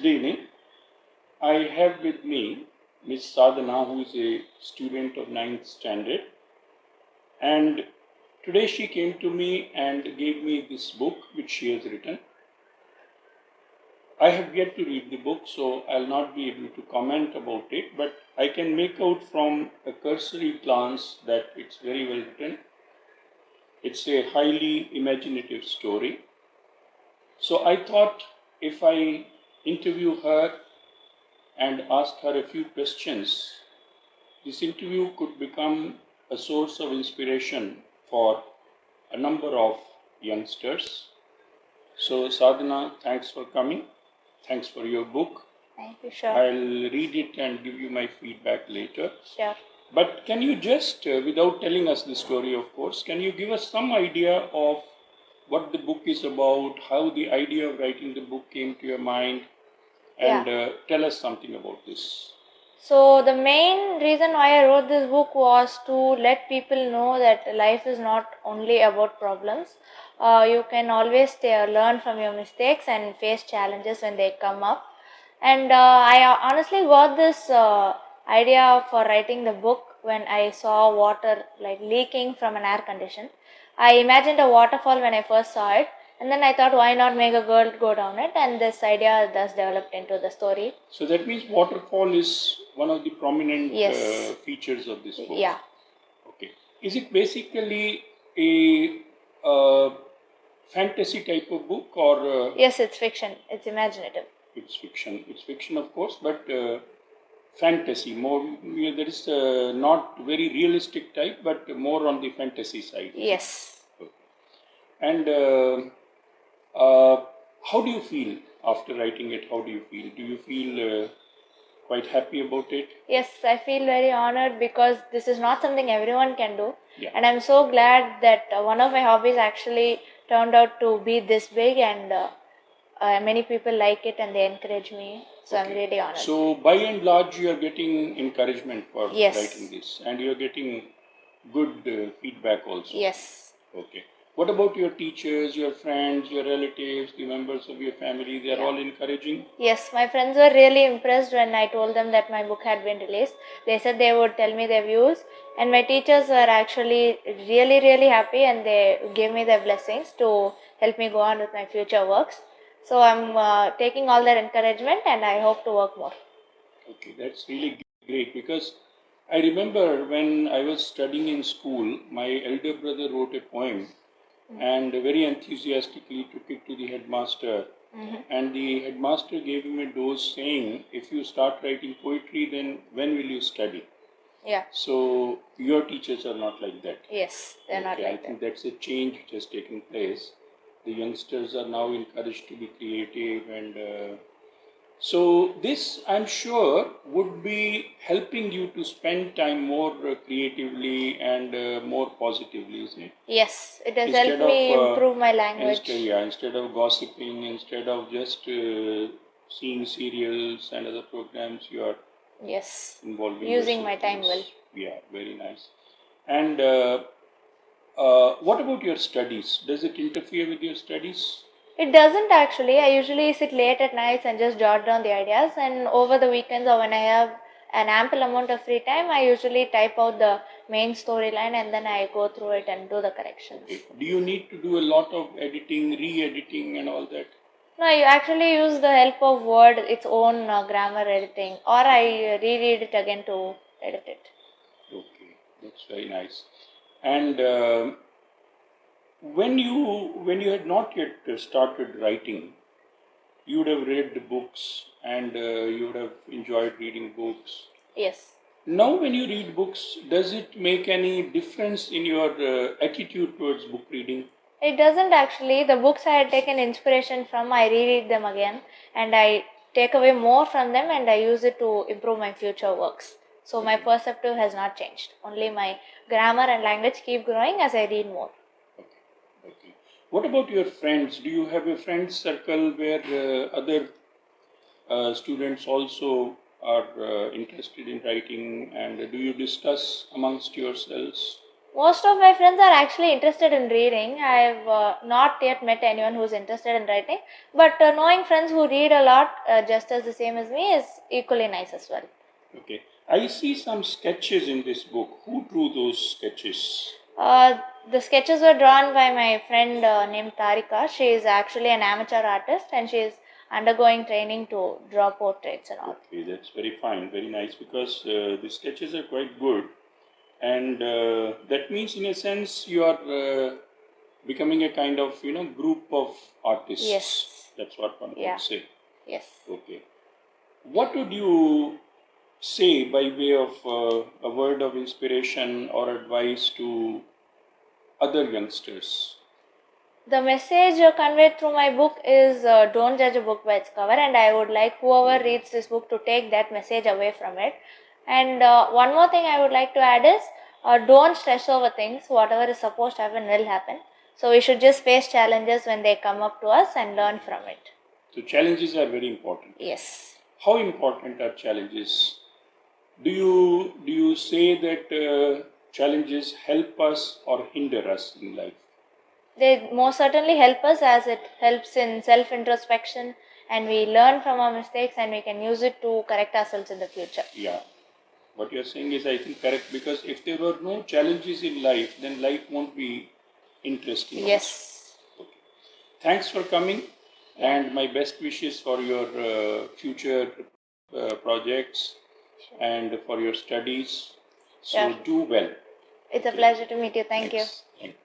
Good evening. I have with me Miss Sadhana, who is a student of 9th standard, and today she came to me and gave me this book which she has written. I have yet to read the book, so I'll not be able to comment about it, but I can make out from a cursory glance that it's very well written. It's a highly imaginative story. So I thought if I interview her and ask her a few questions, this interview could become a source of inspiration for a number of youngsters. So Sadhana, thanks for coming. Thanks for your book. Thank you, sure. I'll read it and give you my feedback later. Sure. But can you just, without telling us the story, of course, can you give us some idea of what the book is about, how the idea of writing the book came to your mind, and tell us something about this. So the main reason why I wrote this book was to let people know that life is not only about problems. You can always learn from your mistakes and face challenges when they come up. And I honestly got this idea for writing the book when I saw water like leaking from an air condition. I imagined a waterfall when I first saw it, and then I thought, why not make a girl go down it? And this idea thus developed into the story. So that means waterfall is one of the prominent Yes. features of this book. Yeah. Okay. Is it basically a fantasy type of book or? Yes, it's fiction. It's imaginative. It's fiction. It's fiction, of course, but fantasy. More, there is not very realistic type, but more on the fantasy side. Yes. Okay. And how do you feel after writing it? How do you feel? Do you feel quite happy about it? Yes, I feel very honored because this is not something everyone can do. Yeah. And I'm so glad that one of my hobbies actually turned out to be this big, and many people like it and they encourage me. So okay. I'm really honored. So by and large, you are getting encouragement for writing this, and you are getting good feedback also. Yes. Okay. What about your teachers, your friends, your relatives, the members of your family? They are all encouraging? Yes, my friends were really impressed when I told them that my book had been released. They said they would tell me their views, and my teachers were actually really, really happy, and they gave me their blessings to help me go on with my future works. So I'm taking all their encouragement, and I hope to work more. Okay, that's really great, because I remember when I was studying in school, my elder brother wrote a poem and very enthusiastically took it to the headmaster. And the headmaster gave him a dose saying, if you start writing poetry, then when will you study? Yeah. So your teachers are not like that. Yes, they're not like that. I think that's a change which has taken place. The youngsters are now encouraged to be creative, and so this, I'm sure, would be helping you to spend time more creatively and more positively, isn't it? Yes, it has helped me improve my language. Instead of gossiping, instead of just seeing serials and other programs, you are involving using my time well. Yeah, very nice. And what about your studies? Does it interfere with your studies? It doesn't actually. I usually sit late at nights and just jot down the ideas, and over the weekends or when I have an ample amount of free time, I usually type out the main storyline and then I go through it and do the corrections. Okay. Do you need to do a lot of editing, re-editing and all that? No, you actually use the help of Word, its own grammar editing, or I reread it again to edit it. Okay, that's very nice. And when you had not yet started writing, you would have read the books and you would have enjoyed reading books. Yes. Now when you read books, does it make any difference in your attitude towards book reading? It doesn't actually. The books I had taken inspiration from, I reread them again and I take away more from them and I use it to improve my future works. So my perspective has not changed. Only my grammar and language keep growing as I read more. Okay. What about your friends? Do you have a friend circle where other students also are interested in writing, and do you discuss amongst yourselves? Most of my friends are actually interested in reading. I've not yet met anyone who's interested in writing, but knowing friends who read a lot, just as the same as me, is equally nice as well. Okay. I see some sketches in this book. Who drew those sketches? The sketches were drawn by my friend named Tarika. She is actually an amateur artist and she is undergoing training to draw portraits and all. Okay, that's very fine, very nice, because the sketches are quite good, and that means, in a sense, you are becoming a kind of group of artists. Yes. That's what one Yeah. could say. Yes. Okay. What would you say by way of a word of inspiration or advice to other youngsters? The message conveyed through my book is don't judge a book by its cover, and I would like whoever reads this book to take that message away from it. And one more thing I would like to add is don't stress over things. Whatever is supposed to happen will happen. So we should just face challenges when they come up to us and learn from it. So challenges are very important. Yes. How important are challenges? Do you say that challenges help us or hinder us in life? They most certainly help us, as it helps in self introspection, and we learn from our mistakes and we can use it to correct ourselves in the future. Yeah. What you're saying is, I think, correct, because if there were no challenges in life, then life won't be interesting. Yes. Okay. Thanks for coming, and my best wishes for your future projects and for your studies. So Sure. do well. It's a pleasure to meet you. Thank you. Thanks.